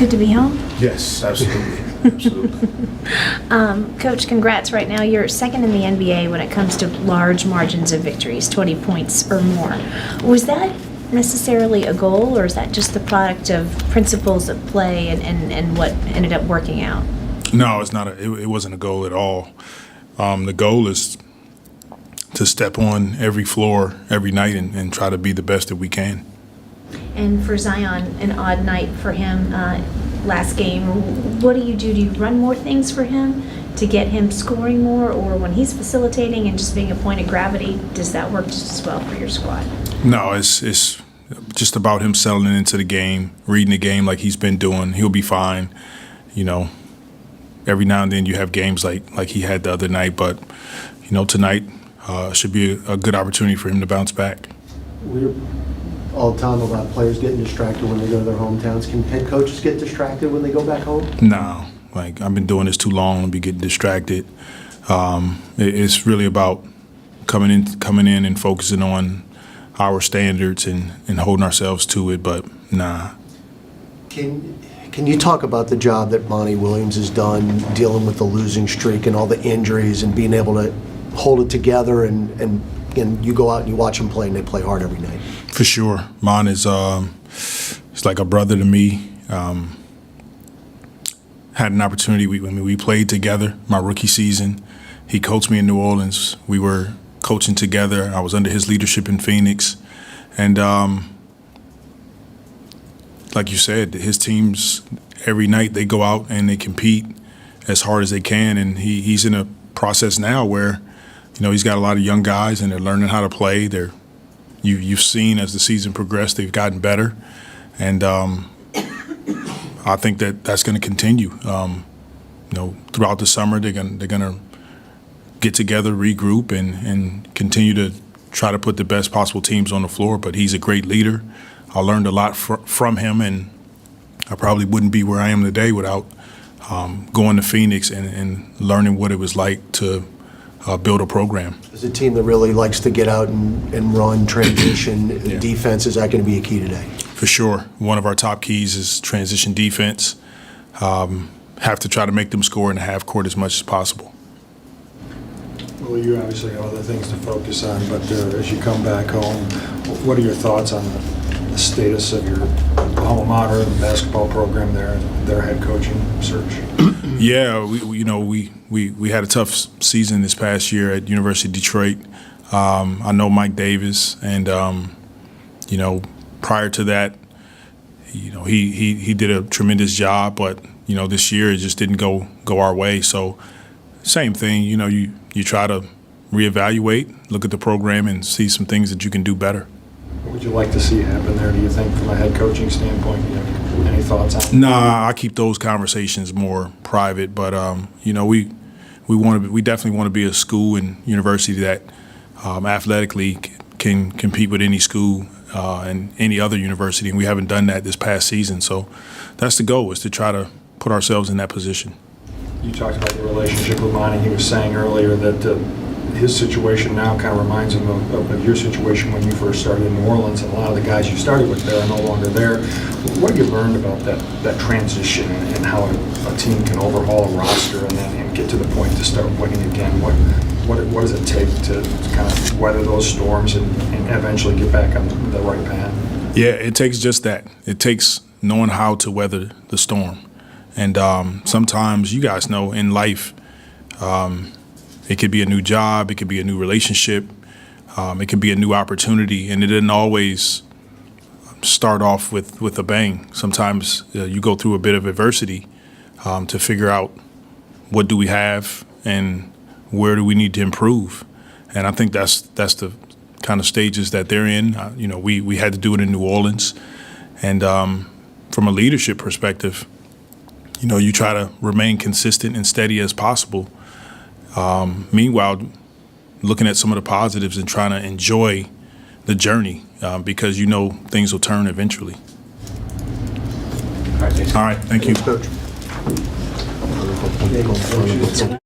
good to be home? Yes, absolutely. Absolutely. Coach, congrats. Right now you're second in the NBA when it comes to large margins of victories, 20 points or more. Was that necessarily a goal, or is that just the product of principles of play and what ended up working out? No, it's not. It wasn't a goal at all. The goal is to step on every floor every night and try to be the best that we can. And for Zion, an odd night for him last game. What do? Do you run more things for him to get him scoring more, or when he's facilitating and just being a point of gravity, does that work just as well for your squad? No, it's just about him settling into the game, reading the game like he's been doing. He'll be fine. You know, every now and then you have games like he had the other night, but tonight should be a good opportunity for him to bounce back. We're all the time about players getting distracted when they go to their hometowns. Can head coaches get distracted when they go back home? No, I've been doing this too long to be getting distracted. It's really about coming in and focusing on our standards and holding ourselves to it, but nah. Can you talk about the job that Monty Williams has done dealing with the losing streak and all the injuries and being able to hold it together and you go out and you watch them play and they play hard every night? For sure. Mon is it's like a brother to me. Had an opportunity. We played together my rookie season. He coached me in New Orleans. We were coaching together. I was under his leadership in Phoenix. And like you said, his teams, every night they go out and they compete as hard as they can. And he's in a process now where, he's got a lot of young guys and they're learning how to play. You've seen as the season progressed, they've gotten better. And I think that's going to continue. Throughout the summer, they're going to get together, regroup, and continue to try to put the best possible teams on the floor. But he's a great leader. I learned a lot from him, and I probably wouldn't be where I am today without going to Phoenix and learning what it was like to build a program. As a team that really likes to get out and run transition defense, is that going to be a key today? For sure. One of our top keys is transition defense. Have to try to make them score in the half court as much as possible. Well, you obviously have other things to focus on, but as you come back home, what are your thoughts on the status of your alma mater, the basketball program there, and their head coaching search? Yeah, we had a tough season this past year at University of Detroit. I know Mike Davis, and prior to that, he did a tremendous job, but this year it just didn't go our way. So same thing, you try to reevaluate, look at the program, and see some things that you can do better. What would you like to see happen there, do you think, from a head coaching standpoint? You have any thoughts on it? Nah, I keep those conversations more private, but we definitely want to be a school and university that athletically can compete with any school and any other university, and we haven't done that this past season. So that's the goal, is to try to put ourselves in that position. You talked about your relationship with Monty. He was saying earlier that his situation now kind of reminds him of your situation when you first started in New Orleans, and a lot of the guys you started with there are no longer there. What have you learned about that transition and how a team can overhaul a roster and get to the point to start winning again? What does it take to kind of weather those storms and eventually get back on the right path? Yeah, it takes just that. It takes knowing how to weather the storm. And sometimes, you guys know, in life, it could be a new job, it could be a new relationship, it could be a new opportunity, and it didn't always start off with a bang. Sometimes you go through a bit of adversity to figure out what do we have and where do we need to improve. And I think that's the kind of stages that they're in. We had to do it in New Orleans. And from a leadership perspective, you try to remain consistent and steady as possible. Meanwhile, looking at some of the positives and trying to enjoy the journey because things will turn eventually. All right, thank you. Thanks, Coach.